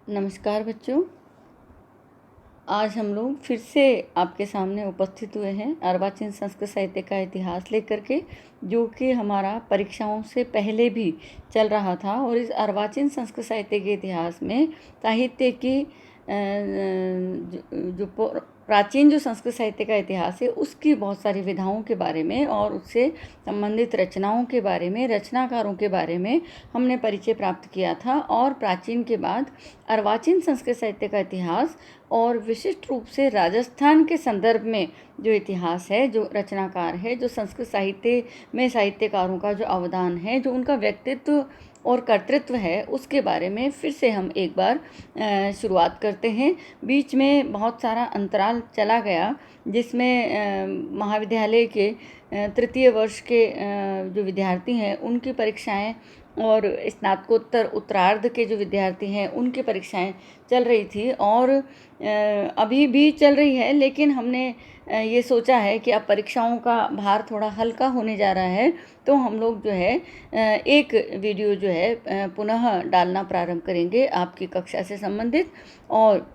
नमस्कार बच्चों। आज हम लोग फिर से आपके सामने उपस्थित हुए हैं अर्वाचीन संस्कृत साहित्य का इतिहास लेकर के, जो कि हमारा परीक्षाओं से पहले भी चल रहा था। और इस अर्वाचीन संस्कृत साहित्य के इतिहास में साहित्य की जो प्राचीन जो संस्कृत साहित्य का इतिहास है उसकी बहुत सारी विधाओं के बारे में और उससे संबंधित रचनाओं के बारे में, रचनाकारों के बारे में हमने परिचय प्राप्त किया था। और प्राचीन के बाद अर्वाचीन संस्कृत साहित्य का इतिहास और विशिष्ट रूप से राजस्थान के संदर्भ में जो इतिहास है, जो रचनाकार है, जो संस्कृत साहित्य में साहित्यकारों का जो अवदान है, जो उनका व्यक्तित्व और कर्तृत्व है, उसके बारे में फिर से हम एक बार शुरुआत करते हैं। बीच में बहुत सारा अंतराल चला गया, जिसमें महाविद्यालय के तृतीय वर्ष के जो विद्यार्थी हैं उनकी परीक्षाएं और स्नातकोत्तर उत्तरार्ध के जो विद्यार्थी हैं उनकी परीक्षाएं चल रही थी और अभी भी चल रही है। लेकिन हमने ये सोचा है कि अब परीक्षाओं का भार थोड़ा हल्का होने जा रहा है, तो हम लोग जो है एक वीडियो जो है पुनः डालना प्रारंभ करेंगे आपकी कक्षा से संबंधित। और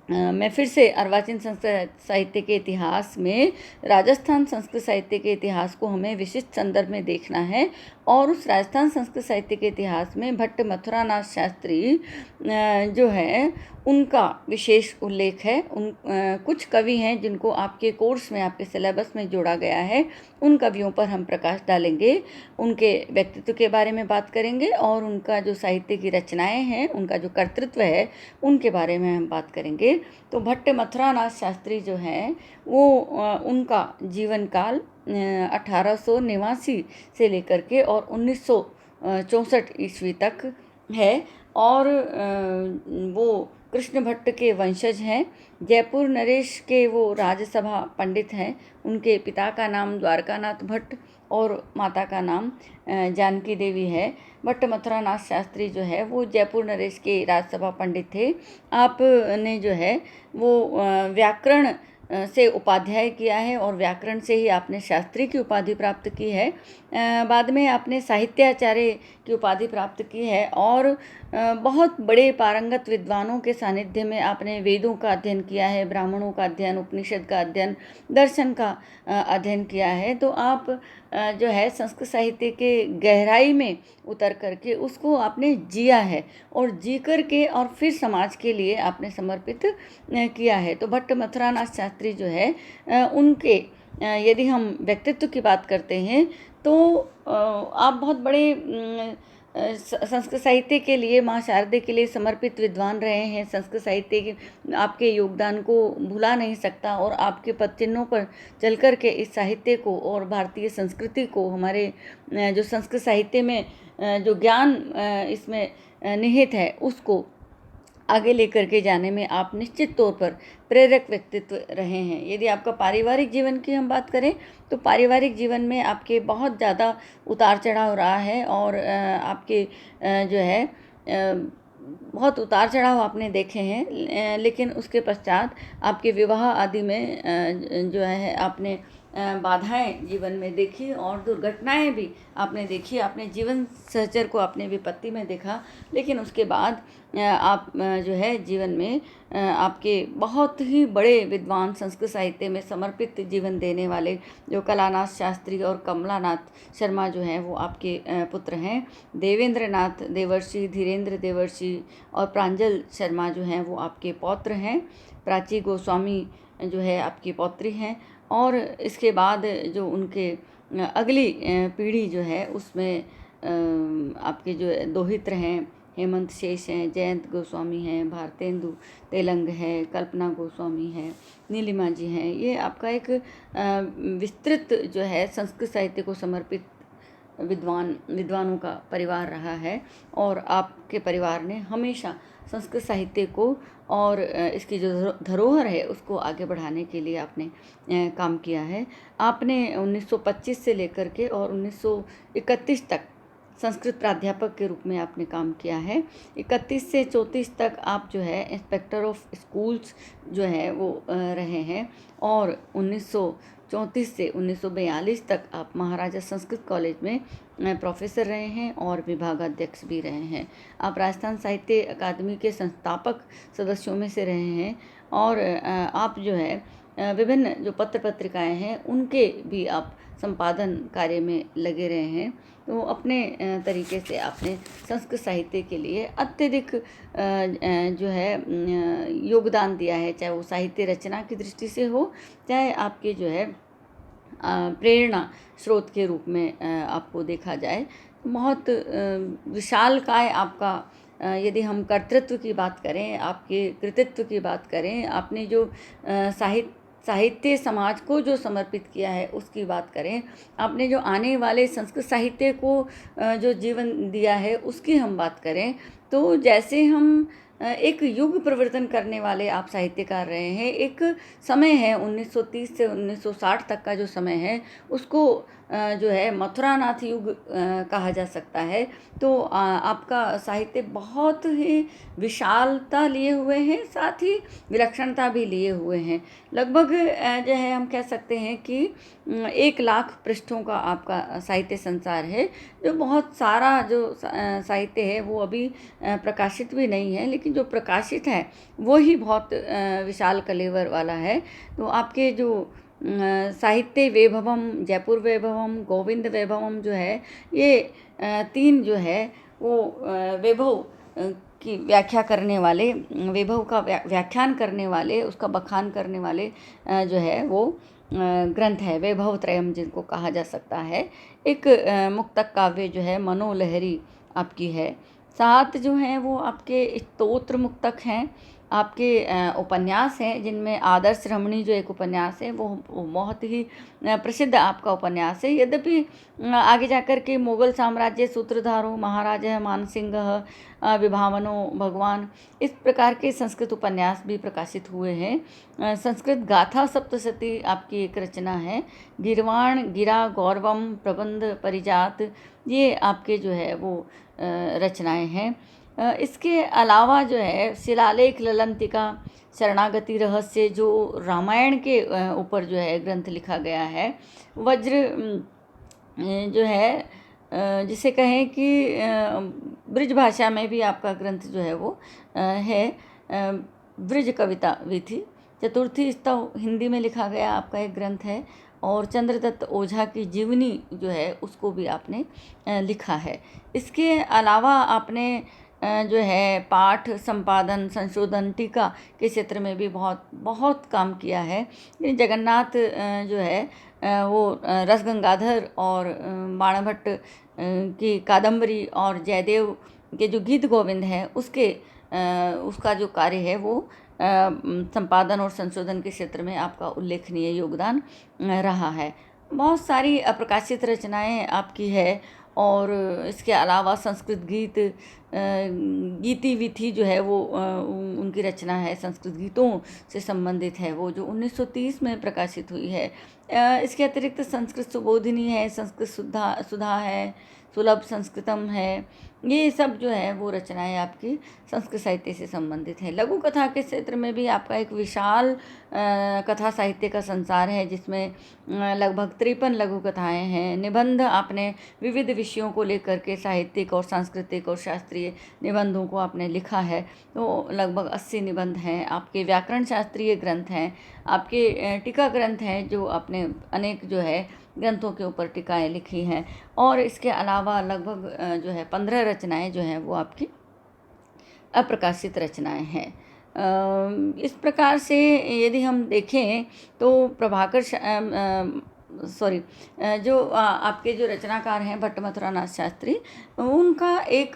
मैं फिर से अर्वाचीन संस्कृत साहित्य के इतिहास में राजस्थान संस्कृत साहित्य के इतिहास को हमें विशिष्ट संदर्भ में देखना है। और उस राजस्थान संस्कृत साहित्य के इतिहास में भट्ट मथुरानाथ शास्त्री जो है उनका विशेष उल्लेख है। कुछ कवि हैं जिनको आपके कोर्स में, आपके सिलेबस में जोड़ा गया है। उन कवियों पर हम प्रकाश डालेंगे, उनके व्यक्तित्व के बारे में बात करेंगे और उनका जो साहित्य की रचनाएं हैं, उनका जो कर्तृत्व है, उनके बारे में हम बात करेंगे। तो भट्ट मथुरानाथ शास्त्री जो हैं वो उनका जीवन काल 1889 से लेकर के और 1964 ईस्वी तक है। और वो कृष्ण भट्ट के वंशज हैं। जयपुर नरेश के वो राज्यसभा पंडित हैं। उनके पिता का नाम द्वारकानाथ भट्ट और माता का नाम जानकी देवी है। भट्ट मथुरानाथ शास्त्री जो है वो जयपुर नरेश के राज्यसभा पंडित थे। आपने जो है वो व्याकरण से उपाध्याय किया है और व्याकरण से ही आपने शास्त्री की उपाधि प्राप्त की है। बाद में आपने साहित्याचार्य की उपाधि प्राप्त की है और बहुत बड़े पारंगत विद्वानों के सानिध्य में आपने वेदों का अध्ययन किया है, ब्राह्मणों का अध्ययन, उपनिषद का अध्ययन, दर्शन का अध्ययन किया है। तो आप जो है संस्कृत साहित्य के गहराई में उतर करके उसको आपने जिया है और जी करके और फिर समाज के लिए आपने समर्पित किया है। तो भट्ट मथुरानाथ शास्त्री जो है उनके यदि हम व्यक्तित्व की बात करते हैं तो आप बहुत बड़े संस्कृत साहित्य के लिए, माँ शारदे के लिए समर्पित विद्वान रहे हैं। संस्कृत साहित्य के आपके योगदान को भुला नहीं सकता और आपके पदचिन्हों पर चल कर के इस साहित्य को और भारतीय संस्कृति को, हमारे जो संस्कृत साहित्य में जो ज्ञान इसमें निहित है उसको आगे लेकर के जाने में आप निश्चित तौर पर प्रेरक व्यक्तित्व रहे हैं। यदि आपका पारिवारिक जीवन की हम बात करें तो पारिवारिक जीवन में आपके बहुत ज़्यादा उतार चढ़ाव रहा है और आपके जो है बहुत उतार चढ़ाव आपने देखे हैं। लेकिन उसके पश्चात आपके विवाह आदि में जो है आपने बाधाएं जीवन में देखी और दुर्घटनाएं भी आपने देखी। आपने जीवन सहचर को अपने विपत्ति में देखा, लेकिन उसके बाद आप जो है जीवन में आपके बहुत ही बड़े विद्वान, संस्कृत साहित्य में समर्पित जीवन देने वाले जो कलानाथ शास्त्री और कमलानाथ शर्मा जो हैं वो आपके पुत्र हैं। देवेंद्र नाथ देवर्षि, धीरेन्द्र देवर्षि और प्रांजल शर्मा जो हैं वो आपके पौत्र हैं। प्राची गोस्वामी जो है आपकी पौत्री हैं। और इसके बाद जो उनके अगली पीढ़ी जो है उसमें आपके जो दोहित्र हैं, हेमंत शेष हैं, जयंत गोस्वामी हैं, भारतेंदु तेलंग है, कल्पना गोस्वामी है, नीलिमा जी हैं। ये आपका एक विस्तृत जो है संस्कृत साहित्य को समर्पित विद्वानों का परिवार रहा है। और आपके परिवार ने हमेशा संस्कृत साहित्य को और इसकी जो धरोहर है उसको आगे बढ़ाने के लिए आपने काम किया है। आपने 1925 से लेकर के और 1931 तक संस्कृत प्राध्यापक के रूप में आपने काम किया है। 31 से 34 तक आप जो है इंस्पेक्टर ऑफ स्कूल्स जो है वो रहे हैं। और 1934 से 1942 तक आप महाराजा संस्कृत कॉलेज में प्रोफेसर रहे हैं और विभागाध्यक्ष भी रहे हैं। आप राजस्थान साहित्य अकादमी के संस्थापक सदस्यों में से रहे हैं और आप जो है विभिन्न जो पत्र पत्रिकाएं हैं उनके भी आप संपादन कार्य में लगे रहे हैं। तो अपने तरीके से आपने संस्कृत साहित्य के लिए अत्यधिक जो है योगदान दिया है, चाहे वो साहित्य रचना की दृष्टि से हो, चाहे आपके जो है प्रेरणा स्रोत के रूप में आपको देखा जाए। बहुत विशालकाय आपका यदि हम कर्तृत्व की बात करें, आपके कृतित्व की बात करें, आपने जो साहित्य समाज को जो समर्पित किया है उसकी बात करें, आपने जो आने वाले संस्कृत साहित्य को जो जीवन दिया है उसकी हम बात करें, तो जैसे हम एक युग परिवर्तन करने वाले आप साहित्यकार रहे हैं। एक समय है 1930 से 1960 तक का जो समय है उसको जो है मथुरानाथ युग कहा जा सकता है। तो आपका साहित्य बहुत ही विशालता लिए हुए हैं, साथ ही विलक्षणता भी लिए हुए हैं। लगभग जो है हम कह सकते हैं कि 1 लाख पृष्ठों का आपका साहित्य संसार है। जो बहुत सारा जो साहित्य है वो अभी प्रकाशित भी नहीं है, लेकिन जो प्रकाशित है वो ही बहुत विशाल कलेवर वाला है। तो आपके जो साहित्य वैभवम, जयपुर वैभवम, गोविंद वैभवम जो है, ये 3 जो है वो वैभव की व्याख्या करने वाले, वैभव का व्याख्यान करने वाले, उसका बखान करने वाले जो है वो ग्रंथ है। वैभव त्रयम जिनको कहा जा सकता है। एक मुक्तक काव्य जो है मनोलहरी आपकी है। 7 जो हैं वो आपके स्तोत्र मुक्तक हैं। आपके उपन्यास हैं जिनमें आदर्श रमणी जो एक उपन्यास है वो बहुत ही प्रसिद्ध आपका उपन्यास है। यद्यपि आगे जाकर के मुगल साम्राज्य, सूत्रधारों, महाराजा मानसिंह, विभावनो, भगवान, इस प्रकार के संस्कृत उपन्यास भी प्रकाशित हुए हैं। संस्कृत गाथा सप्तशती आपकी एक रचना है। गिरवाण, गिरा, गौरवम, प्रबंध, परिजात, ये आपके जो है वो रचनाएं हैं। इसके अलावा जो है शिलालेख, ललंतिका, शरणागति रहस्य जो रामायण के ऊपर जो है ग्रंथ लिखा गया है। वज्र जो है जिसे कहें कि ब्रज भाषा में भी आपका ग्रंथ जो है वो है ब्रज कविता विधि। चतुर्थी स्तव हिंदी में लिखा गया आपका एक ग्रंथ है। और चंद्रदत्त ओझा की जीवनी जो है उसको भी आपने लिखा है। इसके अलावा आपने जो है पाठ, संपादन, संशोधन, टीका के क्षेत्र में भी बहुत काम किया है। जगन्नाथ जो है वो रसगंगाधर और बाणभट्ट की कादम्बरी और जयदेव के जो गीत गोविंद है उसका जो कार्य है वो संपादन और संशोधन के क्षेत्र में आपका उल्लेखनीय योगदान रहा है। बहुत सारी अप्रकाशित रचनाएं आपकी है। और इसके अलावा संस्कृत गीति विधि जो है वो उनकी रचना है, संस्कृत गीतों से संबंधित है, वो जो 1930 में प्रकाशित हुई है। इसके अतिरिक्त संस्कृत सुबोधिनी है, संस्कृत सुधा है, सुलभ संस्कृतम है। ये सब जो है वो रचनाएं आपकी संस्कृत साहित्य से संबंधित है। लघु कथा के क्षेत्र में भी आपका एक विशाल कथा साहित्य का संसार है, जिसमें लगभग 53 लघु कथाएँ हैं। निबंध आपने विविध विषयों को लेकर के साहित्यिक और सांस्कृतिक और शास्त्रीय निबंधों को आपने लिखा है। तो लगभग 80 निबंध हैं। आपके व्याकरण शास्त्रीय ग्रंथ हैं, आपके टीका ग्रंथ हैं जो आपने अनेक जो है ग्रंथों के ऊपर टीकाएँ लिखी हैं। और इसके अलावा लगभग जो है 15 रचनाएं जो हैं वो आपकी अप्रकाशित रचनाएं हैं। इस प्रकार से यदि हम देखें तो प्रभाकर जो आपके जो रचनाकार हैं भट्ट मथुरानाथ शास्त्री, उनका एक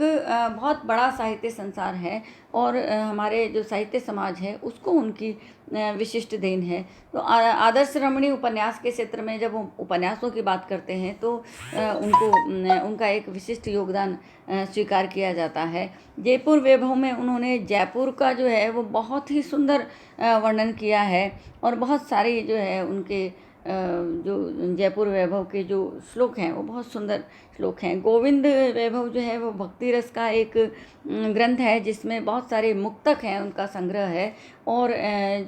बहुत बड़ा साहित्य संसार है और हमारे जो साहित्य समाज है उसको उनकी विशिष्ट देन है। तो आदर्श रमणी उपन्यास के क्षेत्र में जब हम उपन्यासों की बात करते हैं तो उनका एक विशिष्ट योगदान स्वीकार किया जाता है। जयपुर वैभव में उन्होंने जयपुर का जो है वो बहुत ही सुंदर वर्णन किया है और बहुत सारे जो है उनके जो जयपुर वैभव के जो श्लोक हैं वो बहुत सुंदर श्लोक हैं। गोविंद वैभव जो है वो भक्ति रस का एक ग्रंथ है जिसमें बहुत सारे मुक्तक हैं, उनका संग्रह है। और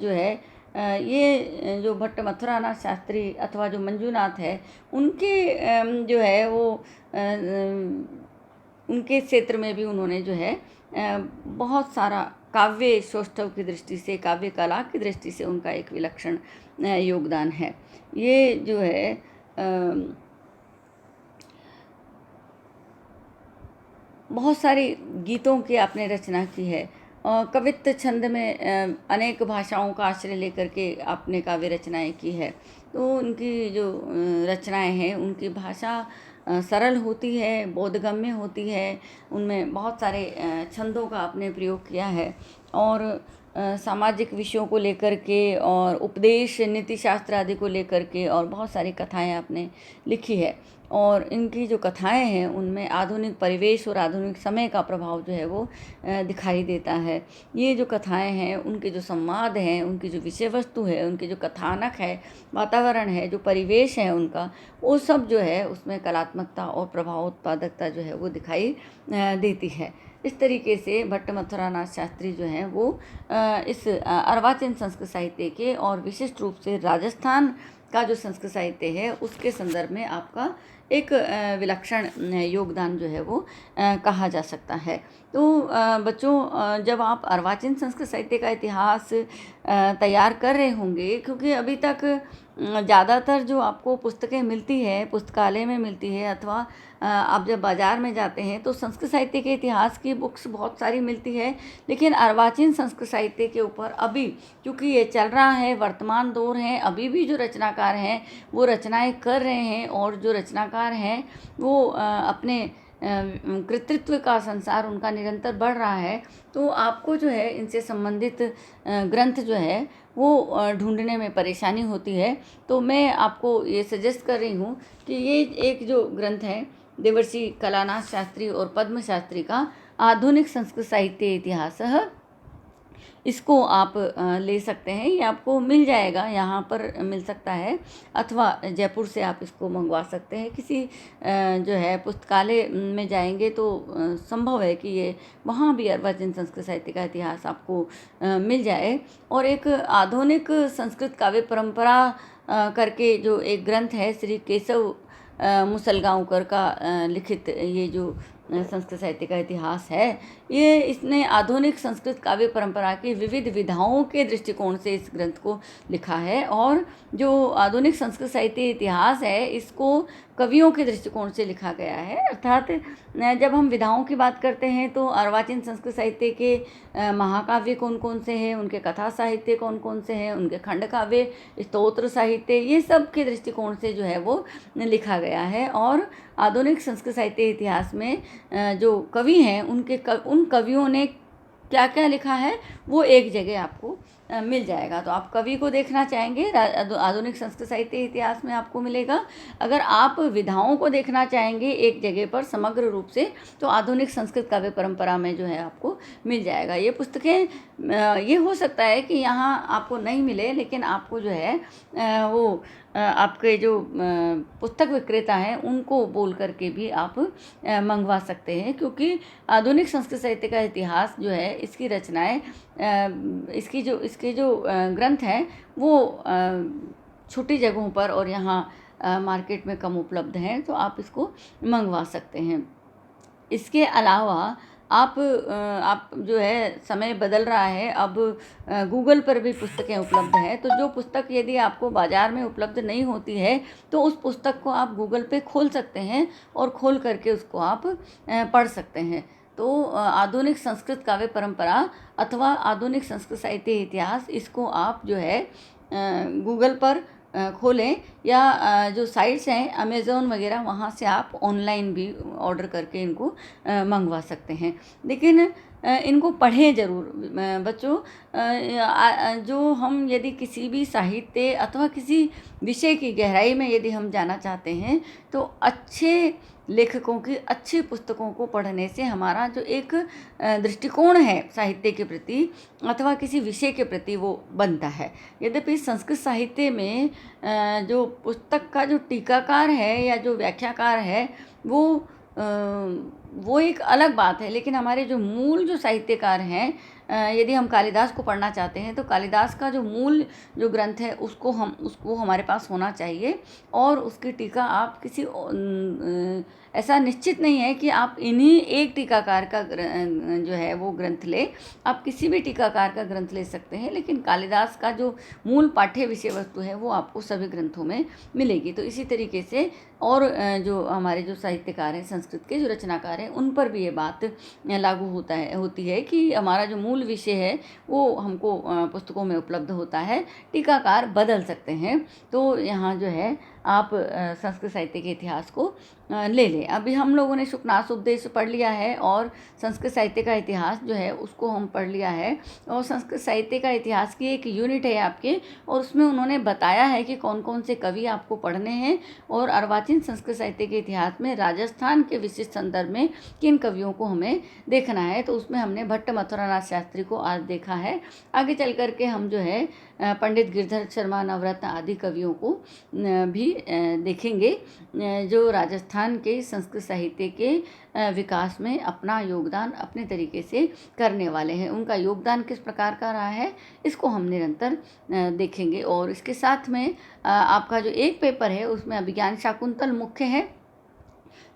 जो है ये जो भट्ट मथुरानाथ शास्त्री अथवा जो मंजूनाथ है, उनके जो है वो उनके क्षेत्र में भी उन्होंने जो है बहुत सारा काव्य सौष्ठव की दृष्टि से, काव्य कला की दृष्टि से उनका एक विलक्षण योगदान है। ये जो है बहुत सारी गीतों की आपने रचना की है। कवित्व छंद में अनेक भाषाओं का आश्रय लेकर के आपने काव्य रचनाएं की है। तो उनकी जो रचनाएं हैं, उनकी भाषा सरल होती है, बोधगम्य होती है। उनमें बहुत सारे छंदों का आपने प्रयोग किया है और सामाजिक विषयों को लेकर के और उपदेश नीति शास्त्र आदि को लेकर के और बहुत सारी कथाएं आपने लिखी है। और इनकी जो कथाएं हैं उनमें आधुनिक परिवेश और आधुनिक समय का प्रभाव जो है वो दिखाई देता है। ये जो कथाएं हैं, उनके जो संवाद हैं, उनकी जो विषय वस्तु है, उनके जो कथानक है, वातावरण है, जो परिवेश है उनका, वो सब जो है उसमें कलात्मकता और प्रभाव उत्पादकता जो है वो दिखाई देती है। इस तरीके से भट्ट मथुरानाथ शास्त्री जो हैं वो इस अर्वाचीन संस्कृत साहित्य के और विशिष्ट रूप से राजस्थान का जो संस्कृत साहित्य है उसके संदर्भ में आपका एक विलक्षण योगदान जो है वो कहा जा सकता है। तो बच्चों, जब आप अर्वाचीन संस्कृत साहित्य का इतिहास तैयार कर रहे होंगे, क्योंकि अभी तक ज़्यादातर जो आपको पुस्तकें मिलती है, पुस्तकालय में मिलती है अथवा आप जब बाज़ार में जाते हैं तो संस्कृत साहित्य के इतिहास की बुक्स बहुत सारी मिलती है, लेकिन अर्वाचीन संस्कृत साहित्य के ऊपर अभी क्योंकि ये चल रहा है, वर्तमान दौर है, अभी भी जो रचनाकार हैं वो रचनाएं कर रहे हैं और जो रचनाकार हैं वो अपने कृतित्व का संसार उनका निरंतर बढ़ रहा है। तो आपको जो है इनसे संबंधित ग्रंथ जो है वो ढूंढने में परेशानी होती है। तो मैं आपको ये सजेस्ट कर रही हूँ कि ये एक जो ग्रंथ है देवर्षि कलानाथ शास्त्री और पद्म शास्त्री का आधुनिक संस्कृत साहित्य इतिहास, इसको आप ले सकते हैं। ये आपको मिल जाएगा, यहाँ पर मिल सकता है, अथवा जयपुर से आप इसको मंगवा सकते हैं। किसी जो है पुस्तकालय में जाएंगे तो संभव है कि ये वहाँ भी अर्वाचीन संस्कृत साहित्य का इतिहास आपको मिल जाए। और एक आधुनिक संस्कृत काव्य परंपरा करके जो एक ग्रंथ है श्री केशव मुसलगांवकर का लिखित, ये जो संस्कृत साहित्य का इतिहास है, ये इसने आधुनिक संस्कृत काव्य परंपरा की विविध विधाओं के दृष्टिकोण से इस ग्रंथ को लिखा है। और जो आधुनिक संस्कृत साहित्य इतिहास है इसको कवियों के दृष्टिकोण से लिखा गया है। अर्थात जब हम विधाओं की बात करते हैं तो अर्वाचीन संस्कृत साहित्य के महाकाव्य कौन कौन से हैं, उनके कथा साहित्य कौन कौन से हैं, उनके खंड काव्य, स्तोत्र साहित्य, ये सब के दृष्टिकोण से जो है वो लिखा गया है। और आधुनिक संस्कृत साहित्य इतिहास में जो कवि हैं उन कवियों ने क्या क्या लिखा है वो एक जगह आपको मिल जाएगा। तो आप कवि को देखना चाहेंगे, आधुनिक संस्कृत साहित्य इतिहास में आपको मिलेगा। अगर आप विधाओं को देखना चाहेंगे एक जगह पर समग्र रूप से, तो आधुनिक संस्कृत काव्य परंपरा में जो है आपको मिल जाएगा। ये पुस्तकें ये हो सकता है कि यहाँ आपको नहीं मिले, लेकिन आपको जो है वो आपके जो पुस्तक विक्रेता हैं उनको बोल करके भी आप मंगवा सकते हैं। क्योंकि आधुनिक संस्कृत साहित्य का इतिहास जो है, इसकी रचनाएं, इसके जो ग्रंथ हैं वो छोटी जगहों पर और यहाँ मार्केट में कम उपलब्ध हैं, तो आप इसको मंगवा सकते हैं। इसके अलावा आप जो है, समय बदल रहा है, अब गूगल पर भी पुस्तकें उपलब्ध हैं। तो जो पुस्तक यदि आपको बाज़ार में उपलब्ध नहीं होती है तो उस पुस्तक को आप गूगल पे खोल सकते हैं और खोल करके उसको आप पढ़ सकते हैं। तो आधुनिक संस्कृत काव्य परंपरा अथवा आधुनिक संस्कृत साहित्य इतिहास, इसको आप जो है गूगल पर खोलें, या जो साइट्स हैं अमेज़ॉन वगैरह, वहाँ से आप ऑनलाइन भी ऑर्डर करके इनको मंगवा सकते हैं। लेकिन इनको पढ़ें ज़रूर बच्चों। जो हम यदि किसी भी साहित्य अथवा किसी विषय की गहराई में यदि हम जाना चाहते हैं तो अच्छे लेखकों की अच्छी पुस्तकों को पढ़ने से हमारा जो एक दृष्टिकोण है साहित्य के प्रति अथवा किसी विषय के प्रति वो बनता है। यद्यपि संस्कृत साहित्य में जो पुस्तक का जो टीकाकार है या जो व्याख्याकार है वो एक अलग बात है, लेकिन हमारे जो मूल जो साहित्यकार हैं यदि हम कालिदास को पढ़ना चाहते हैं तो कालिदास का जो मूल जो ग्रंथ है उसको हमारे पास होना चाहिए। और उसकी टीका आप ऐसा निश्चित नहीं है कि आप इन्हीं एक टीकाकार का जो है वो ग्रंथ ले, आप किसी भी टीकाकार का ग्रंथ ले सकते हैं, लेकिन कालिदास का जो मूल पाठ्य विषय वस्तु है वो आपको सभी ग्रंथों में मिलेगी। तो इसी तरीके से और जो हमारे जो साहित्यकार हैं, संस्कृत के जो रचनाकार हैं, उन पर भी ये बात लागू होती है कि हमारा जो मूल विषय है वो हमको पुस्तकों में उपलब्ध होता है, टीकाकार बदल सकते हैं। तो यहाँ जो है आप संस्कृत साहित्य के इतिहास को ले लें। अभी हम लोगों ने शुकनास उपदेश पढ़ लिया है और संस्कृत साहित्य का इतिहास जो है उसको हम पढ़ लिया है। और संस्कृत साहित्य का इतिहास की एक यूनिट है आपके, और उसमें उन्होंने बताया है कि कौन कौन से कवि आपको पढ़ने हैं और अर्वाचीन संस्कृत साहित्य के इतिहास में राजस्थान के विशिष्ट संदर्भ में किन कवियों को हमें देखना है। तो उसमें हमने भट्ट मथुरानाथ शास्त्री को आज देखा है। आगे चल करके हम जो है पंडित गिरधर शर्मा, नवरत्न आदि कवियों को भी देखेंगे, जो राजस्थान के संस्कृत साहित्य के विकास में अपना योगदान अपने तरीके से करने वाले हैं। उनका योगदान किस प्रकार का रहा है इसको हम निरंतर देखेंगे। और इसके साथ में आपका जो एक पेपर है उसमें अभिज्ञान शाकुंतल मुख्य है।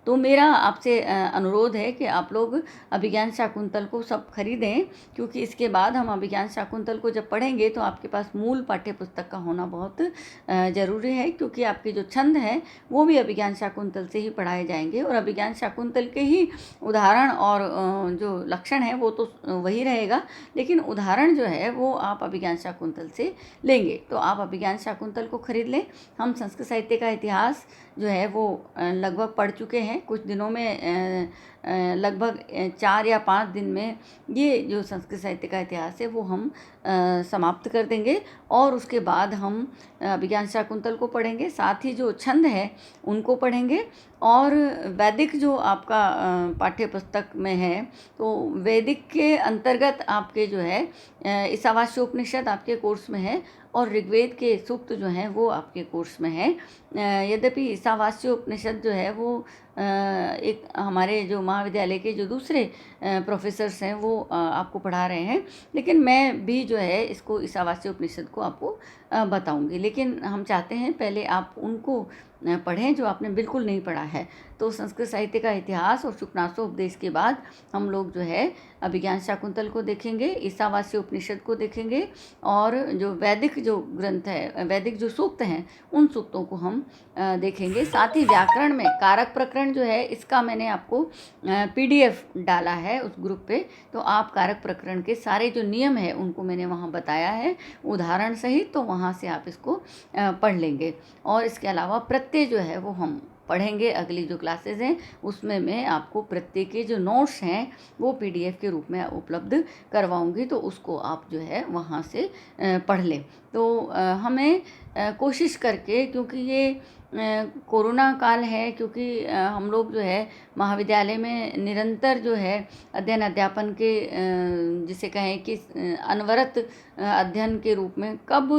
तो मेरा आपसे अनुरोध है कि आप लोग अभिज्ञान शाकुंतल को सब खरीदें, क्योंकि इसके बाद हम अभिज्ञान शाकुंतल को जब पढ़ेंगे तो आपके पास मूल पाठ्य पुस्तक का होना बहुत ज़रूरी है, क्योंकि आपके जो छंद हैं वो भी अभिज्ञान शाकुंतल से ही पढ़ाए जाएंगे। और अभिज्ञान शाकुंतल के ही उदाहरण और जो लक्षण है वो तो वही रहेगा, लेकिन उदाहरण जो है वो आप अभिज्ञान शाकुंतल से लेंगे। तो आप अभिज्ञान शाकुंतल को खरीद लें। हम संस्कृत साहित्य का इतिहास जो है वो लगभग पढ़ चुके हैं। कुछ दिनों में लगभग 4 या 5 दिन में ये जो संस्कृत साहित्य का इतिहास है वो हम समाप्त कर देंगे। और उसके बाद हम अभिज्ञान शाकुंतल को पढ़ेंगे, साथ ही जो छंद है उनको पढ़ेंगे। और वैदिक जो आपका पाठ्य पुस्तक में है तो वैदिक के अंतर्गत आपके जो है ईशावास्योपनिषद आपके कोर्स में है और ऋग्वेद के सूक्त जो हैं वो आपके कोर्स में है। यद्यपि ईशावास्योपनिषद जो है वो एक हमारे जो महाविद्यालय के जो दूसरे प्रोफेसर्स हैं वो आपको पढ़ा रहे हैं, लेकिन मैं भी जो है इसको ईशावास्योपनिषद को आपको बताऊंगी। लेकिन हम चाहते हैं पहले आप उनको पढ़ें जो आपने बिल्कुल नहीं पढ़ा है। तो संस्कृत साहित्य का इतिहास और शुकनासोपदेश के बाद हम लोग जो है अभिज्ञान शाकुंतल को देखेंगे, ईशावास्योपनिषद को देखेंगे, और जो वैदिक जो ग्रंथ है, वैदिक जो सूक्त हैं उन सूक्तों को हम देखेंगे। साथ ही व्याकरण में कारक प्रकरण जो है इसका मैंने आपको PDF डाला है उस ग्रुप पे, तो आप कारक प्रकरण के सारे जो नियम है उनको मैंने वहाँ बताया है उदाहरण सहित, तो वहाँ से आप इसको पढ़ लेंगे। और इसके अलावा प्रत्यय जो है वो हम पढ़ेंगे। अगली जो क्लासेस हैं उसमें मैं आपको प्रत्येक के जो नोट्स हैं वो PDF के रूप में उपलब्ध करवाऊंगी, तो उसको आप जो है वहाँ से पढ़ लें। तो हमें कोशिश करके, क्योंकि ये कोरोना काल है, क्योंकि हम लोग जो है महाविद्यालय में निरंतर जो है अध्ययन अध्यापन के जिसे कहें कि अनवरत अध्ययन के रूप में कब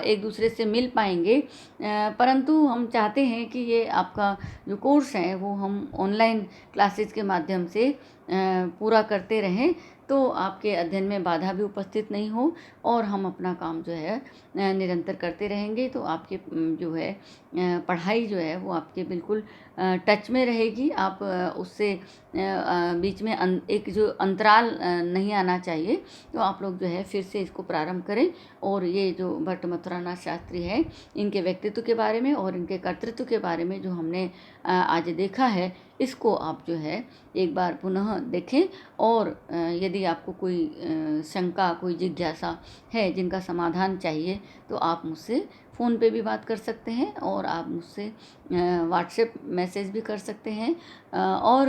एक दूसरे से मिल पाएंगे, परंतु हम चाहते हैं कि ये आपका जो कोर्स है वो हम ऑनलाइन क्लासेस के माध्यम से पूरा करते रहें, तो आपके अध्ययन में बाधा भी उपस्थित नहीं हो और हम अपना काम जो है निरंतर करते रहेंगे। तो आपके जो है पढ़ाई जो है वो आपके बिल्कुल टच में रहेगी। आप उससे बीच में एक जो अंतराल नहीं आना चाहिए। तो आप लोग जो है फिर से इसको प्रारंभ करें। और ये जो भट्ट मथुरानाथ शास्त्री है, इनके व्यक्तित्व के बारे में और इनके कर्तृत्व के बारे में जो हमने आज देखा है, इसको आप जो है एक बार पुनः देखें। और यदि आपको कोई शंका, कोई जिज्ञासा है जिनका समाधान चाहिए, तो आप मुझसे फ़ोन पे भी बात कर सकते हैं और आप मुझसे व्हाट्सएप मैसेज भी कर सकते हैं। और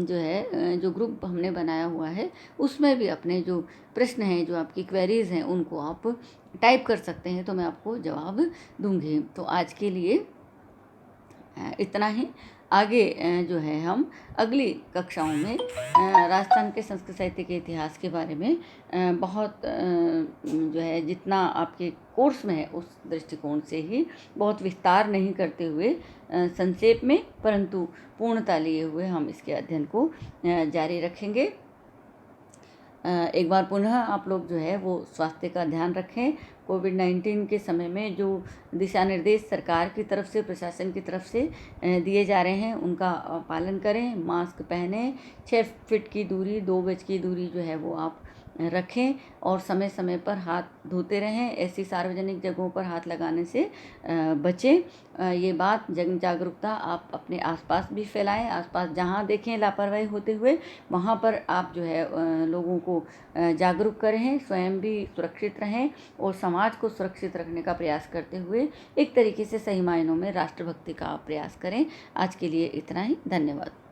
जो है जो ग्रुप हमने बनाया हुआ है उसमें भी अपने जो प्रश्न हैं, जो आपकी क्वेरीज़ हैं, उनको आप टाइप कर सकते हैं, तो मैं आपको जवाब दूंगी। तो आज के लिए इतना ही। आगे जो है हम अगली कक्षाओं में राजस्थान के संस्कृत साहित्य के इतिहास के बारे में बहुत जो है जितना आपके कोर्स में है उस दृष्टिकोण से ही, बहुत विस्तार नहीं करते हुए संक्षेप में परंतु पूर्णता लिए हुए हम इसके अध्ययन को जारी रखेंगे। एक बार पुनः आप लोग जो है वो स्वास्थ्य का ध्यान रखें। कोविड-19 के समय में जो दिशा निर्देश सरकार की तरफ से, प्रशासन की तरफ से दिए जा रहे हैं, उनका पालन करें। मास्क पहनें, 6 फीट की दूरी, 2 गज की दूरी जो है वो आप रखें और समय समय पर हाथ धोते रहें। ऐसी सार्वजनिक जगहों पर हाथ लगाने से बचें। ये बात जन जागरूकता आप अपने आसपास भी फैलाएं। आसपास जहाँ देखें लापरवाही होते हुए, वहाँ पर आप जो है लोगों को जागरूक करें, स्वयं भी सुरक्षित रहें और समाज को सुरक्षित रखने का प्रयास करते हुए एक तरीके से सही मायनों में राष्ट्रभक्ति का प्रयास करें। आज के लिए इतना ही। धन्यवाद।